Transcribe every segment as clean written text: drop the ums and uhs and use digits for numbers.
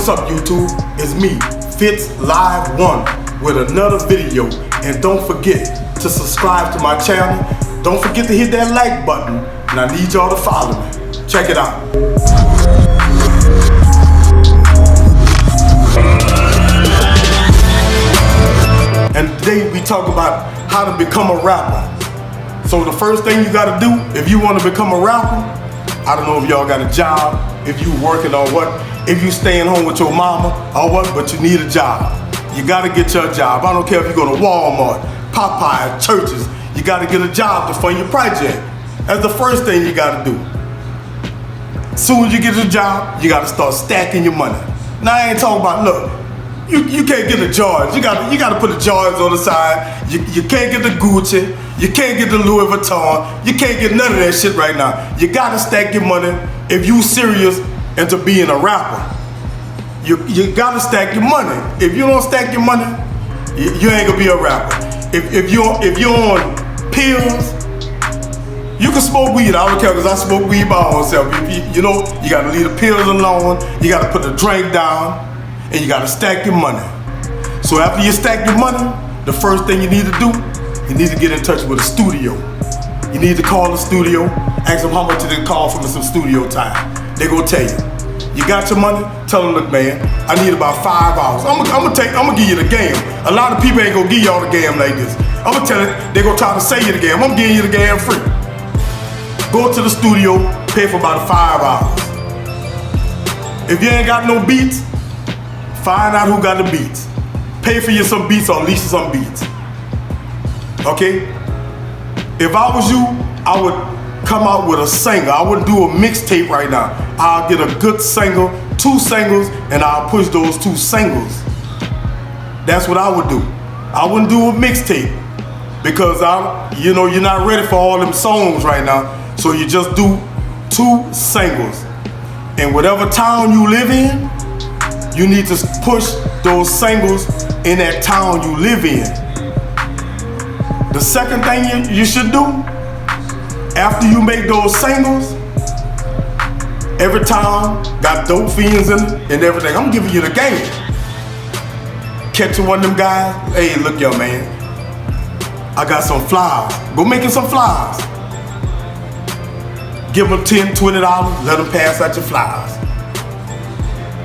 what's up YouTube? It's me, FitzLive 1 with another video. And don't forget to subscribe to my channel. Don't forget to hit that like button. And I need y'all to follow me. Check it out. And today we talk about how to become a rapper. So the first thing you gotta do if you wanna become a rapper, I don't know if y'all got a job, if you working or what, if you staying home with your mama or what, but you need a job. You gotta get your job. I don't care if you go to Walmart, Popeye, churches, you gotta get a job to fund your project. That's the first thing you gotta do. As soon as you get a job, you gotta start stacking your money. Now I ain't talking about, look, you can't get the Jordans. You gotta put the Jordans on the side. You can't get the Gucci. You can't get the Louis Vuitton. You can't get none of that shit right now. You gotta stack your money if you serious into being a rapper. You gotta stack your money. If you don't stack your money, you ain't gonna be a rapper. If you're on pills, you can smoke weed. I don't care because I smoke weed by myself. You know, you gotta leave the pills alone. You gotta put the drink down. And you gotta stack your money. So after you stack your money, the first thing you need to do, you need to get in touch with a studio. You need to call the studio, ask them how much they call for some studio time. They gonna tell you. You got your money? Tell them, look man, I need about 5 hours. I'm gonna give you the game. A lot of people ain't gonna give y'all the game like this. I'm gonna tell it, they gonna try to sell you the game. I'm giving you the game free. Go to the studio, pay for about 5 hours. If you ain't got no beats, find out who got the beats. Pay for you some beats or lease you some beats. Okay? If I was you, I would come out with a single. I wouldn't do a mixtape right now. I'll get a good single, 2 singles, and I'll push those 2 singles. That's what I would do. I wouldn't do a mixtape because you're not ready for all them songs right now. So you just do 2 singles. And whatever town you live in, you need to push those singles in that town you live in. The second thing you should do, after you make those singles, every town got dope fiends in it and everything. I'm giving you the game. Catching one of them guys, hey, look yo man, I got some flyers. Go making some flyers. Give them $10, $20, let them pass out your flyers.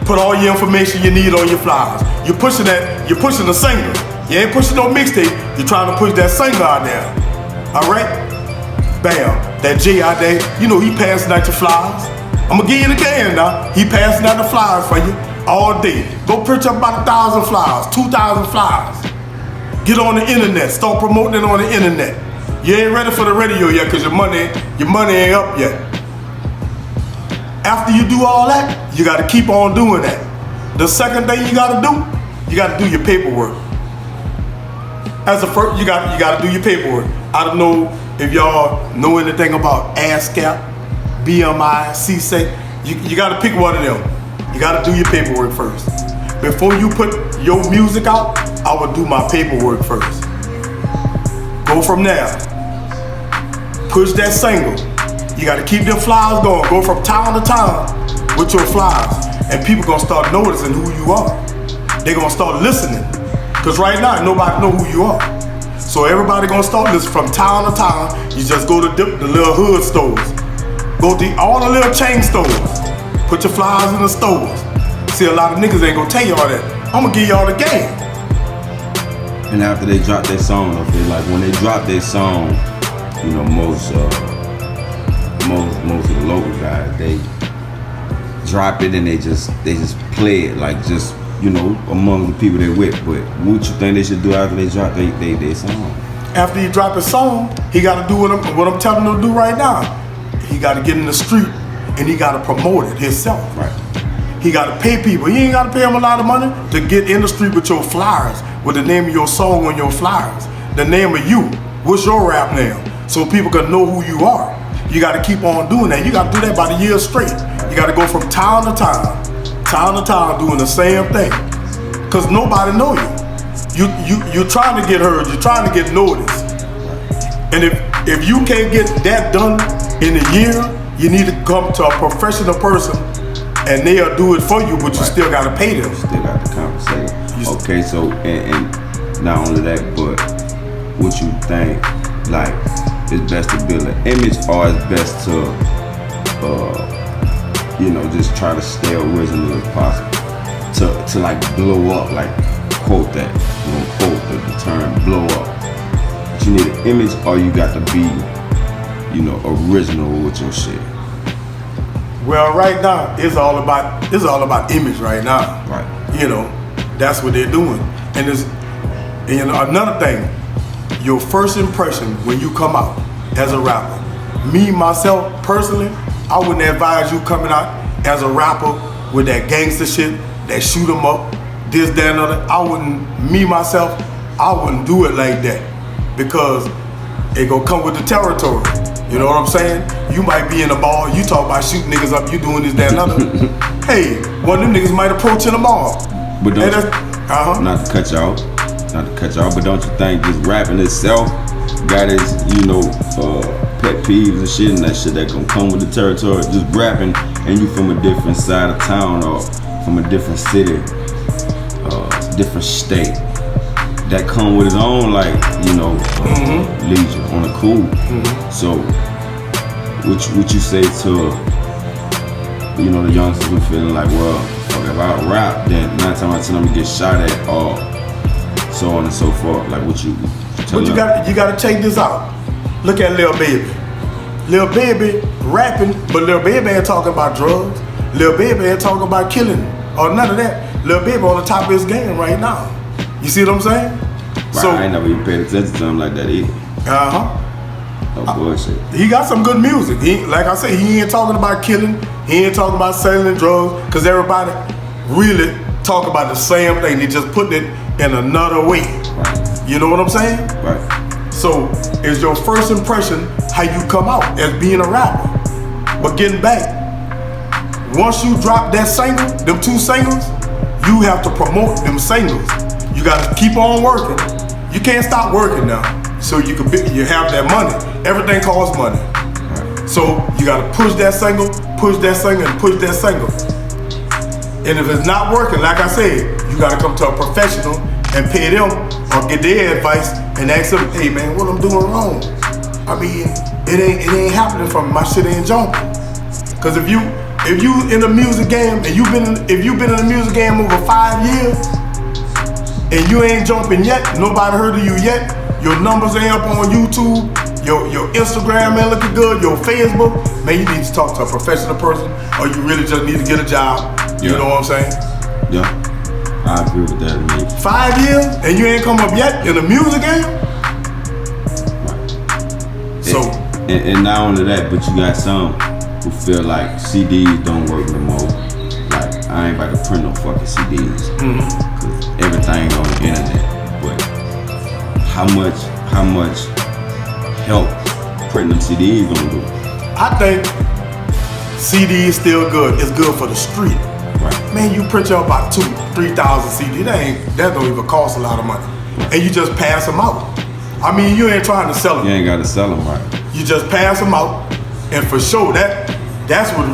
Put all your information you need on your flyers. You're pushing the single. You ain't pushing no mixtape. You're trying to push that single out there. All right? Bam. That J out there, you know he passing out your flyers. I'm gonna give you the game now. He passing out the flyers for you all day. Go print up about 1,000 flyers, 2,000 flyers. Get on the internet. Start promoting it on the internet. You ain't ready for the radio yet because your money ain't up yet. After you do all that, you gotta keep on doing that. The second thing you gotta do your paperwork. As a first, you gotta do your paperwork. I don't know if y'all know anything about ASCAP, BMI, CSEC. You gotta pick one of them. You gotta do your paperwork first. Before you put your music out, I would do my paperwork first. Go from there. Push that single. You gotta keep them flyers going. Go from town to town with your flyers. And people gonna start noticing who you are. They gonna start listening. Cause right now, nobody know who you are. So everybody gonna start listening from town to town. You just go to the little hood stores. Go to all the little chain stores. Put your flyers in the stores. See, a lot of niggas ain't gonna tell you all that. I'm gonna give y'all the game. And after they drop their song, okay, like when they drop their song, you know, most of the local guys, they drop it and they just play it like just, you know, among the people they're with. But what you think they should do after they drop their song? After he drop his song, he gotta do what I'm telling him to do right now. He gotta get in the street and he gotta promote it himself. Right. He gotta pay people. You ain't gotta pay him a lot of money to get in the street with your flyers, with the name of your song on your flyers, the name of you. What's your rap name? So people can know who you are. You gotta keep on doing that. You gotta do that by the year straight. You gotta go from town to town doing the same thing. Cause nobody know you. You're trying to get heard, you're trying to get noticed. And if you can't get that done in a year, you need to come to a professional person and they'll do it for you, but you still gotta pay them. You still got to compensate. Okay, so and not only that, but what you think, like, it's best to build an image, or it's best to, just try to stay original as possible, to like blow up, like quote that, quote the term blow up. But you need an image, or you got to be, original with your shit. Well, right now it's all about image right now. Right. That's what they're doing, and another thing. Your first impression when you come out as a rapper. Me, myself, personally, I wouldn't advise you coming out as a rapper with that gangster shit, that shoot 'em up, this, that, and other. I wouldn't do it like that, because it gonna come with the territory. You know what I'm saying? You might be in a bar, you talk about shooting niggas up, you doing this, that, and other. Hey, one of them niggas might approach in a bar. But not to cut y'all. But don't you think just rapping itself got its, pet peeves and shit, and that shit that gonna come with the territory? Just rapping, and you from a different side of town, or from a different city, different state, that come with its own, like, leisure on a cool. So, what you say to, the youngsters who feeling like, well, fuck, if I rap, then 9 times out of 10 I'm gonna get shot at, or so on and so forth. Like, what you tell them? You gotta check this out. Look at Lil Baby. Lil Baby rapping, but Lil Baby ain't talking about drugs. Lil Baby ain't talking about killing or none of that. Lil Baby on the top of his game right now. You see what I'm saying? Right, so I ain't never even paid attention to him like that either. No bullshit. He got some good music. Like I said, he ain't talking about killing. He ain't talking about selling drugs, because everybody really talk about the same thing. They just put it in another way. Right. You know what I'm saying? Right. So it's your first impression how you come out as being a rapper. But getting back, once you drop that single, them 2 singles, you have to promote them singles. You gotta keep on working. You can't stop working now. So you have that money. Everything costs money. Right. So you gotta push that single, and push that single. And if it's not working, like I said, you gotta come to a professional and pay them, or get their advice and ask them, hey man, what I'm doing wrong? I mean, it ain't happening for me. My shit ain't jumping. Cause if you in the music game, and if you've been in the music game over 5 years, and you ain't jumping yet, nobody heard of you yet, your numbers ain't up on YouTube, your Instagram ain't looking good, your Facebook, man, you need to talk to a professional person, or you really just need to get a job. You know what I'm saying? Yeah, I agree with that. 5 years and you ain't come up yet in the music game? Right. So, and not only that, but you got some who feel like CDs don't work no more. Like, I ain't about to print no fucking CDs, cause everything on the internet. But how much help printing them CDs gonna do? I think CD is still good. It's good for the street. Right. Man, you print your about 2,000-3,000 CDs. That don't even cost a lot of money. And you just pass them out. I mean, you ain't trying to sell them. You ain't gotta sell them, right? You just pass them out, and for sure that's what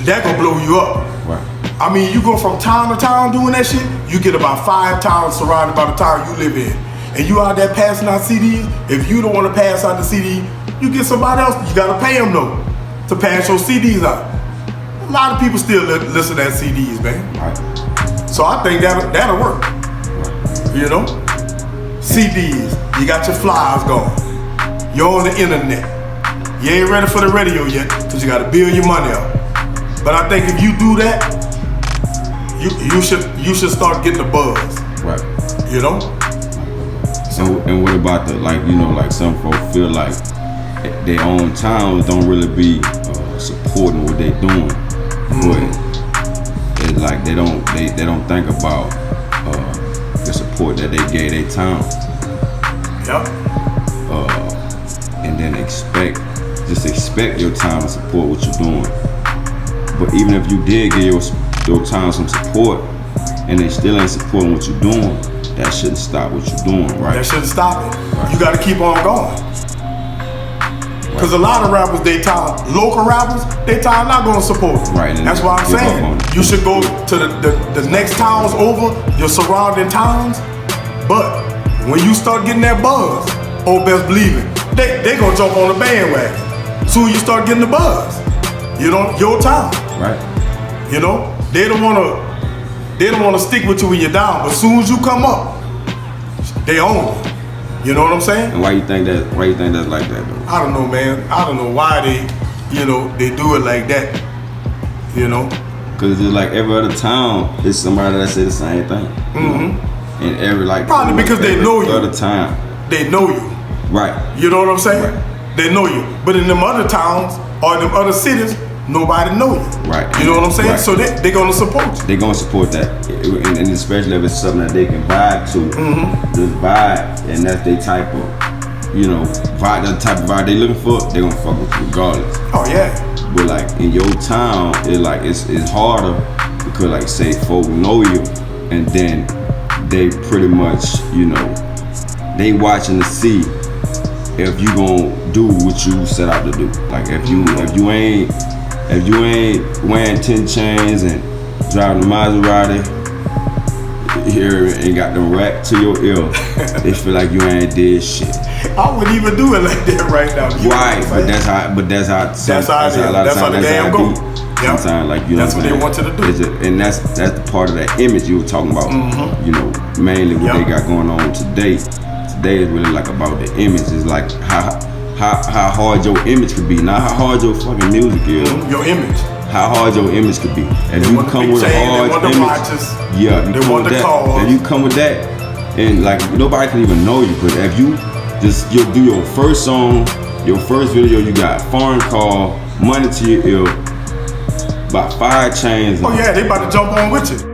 that gonna blow you up. Right. I mean, you go from town to town doing that shit. You get about 5 towns surrounded by the town you live in, and you out there passing out CDs. If you don't want to pass out the CD, you get somebody else. You gotta pay them though to pass your CDs out. A lot of people still listen to CDs, man. Right. So I think that'll work. Right. CDs. You got your flyers going. You're on the internet. You ain't ready for the radio yet, because you gotta build your money up. But I think if you do that, you should start getting the buzz. Right. So, and what about like some folks feel like their own towns don't really be supporting what they're doing, but it's like they don't think about the support that they gave their town. Yep. And then expect your town to support what you're doing. But even if you did give your town some support, and they still ain't supporting what you're doing, that shouldn't stop what you're doing, right? That shouldn't stop it. Right. You got to keep on going. Because a lot of rappers, they tired. Local rappers, they tired not gonna support you. Right. That's why I'm saying you should go to the next towns over, your surrounding towns. But when you start getting that buzz, oh, best believe it, they gonna jump on the bandwagon. Soon you start getting the buzz. You know, your town. Right. You know, they don't wanna stick with you when you're down, but soon as you come up, they own you. You know what I'm saying? And why you think that's like that though? I don't know, man. I don't know why they do it like that. You know? Cause it's like every other town, it's somebody that say the same thing. Mm-hmm. And every like probably because they know you. Other time, they know you. Right. You know what I'm saying? Right. They know you. But in them other towns or in them other cities, nobody know you. Right. You know what I'm saying? Right. So they gonna support you. They gonna support that, and especially if it's something that they can vibe to. Just vibe, and that's their type of, you know, vibe. The type of vibe they looking for, they gonna fuck with you regardless. Oh yeah. But like in your town, it's harder because like say folk know you, and then they pretty much, you know, they watching to see if you gonna do what you set out to do. Like if you ain't wearing 10 chains and driving a Maserati here and got the rack to your ear, they feel like you ain't did shit. I wouldn't even do it like that right now. Right, but that's how the damn go. Sometimes, like, you know, that's what they want you to do. And that's the part of that image you were talking about. You know, mainly what they got going on today. Today is really like about the image. It's like how hard your image could be, not how hard your fucking music is. Your image. How hard your image could be. If you come with a hard image, if you come with that, and like nobody can even know you, but if you'll do your first song, your first video, you got foreign call, money to your ear, about 5 chains. Oh yeah, they about to jump on with you.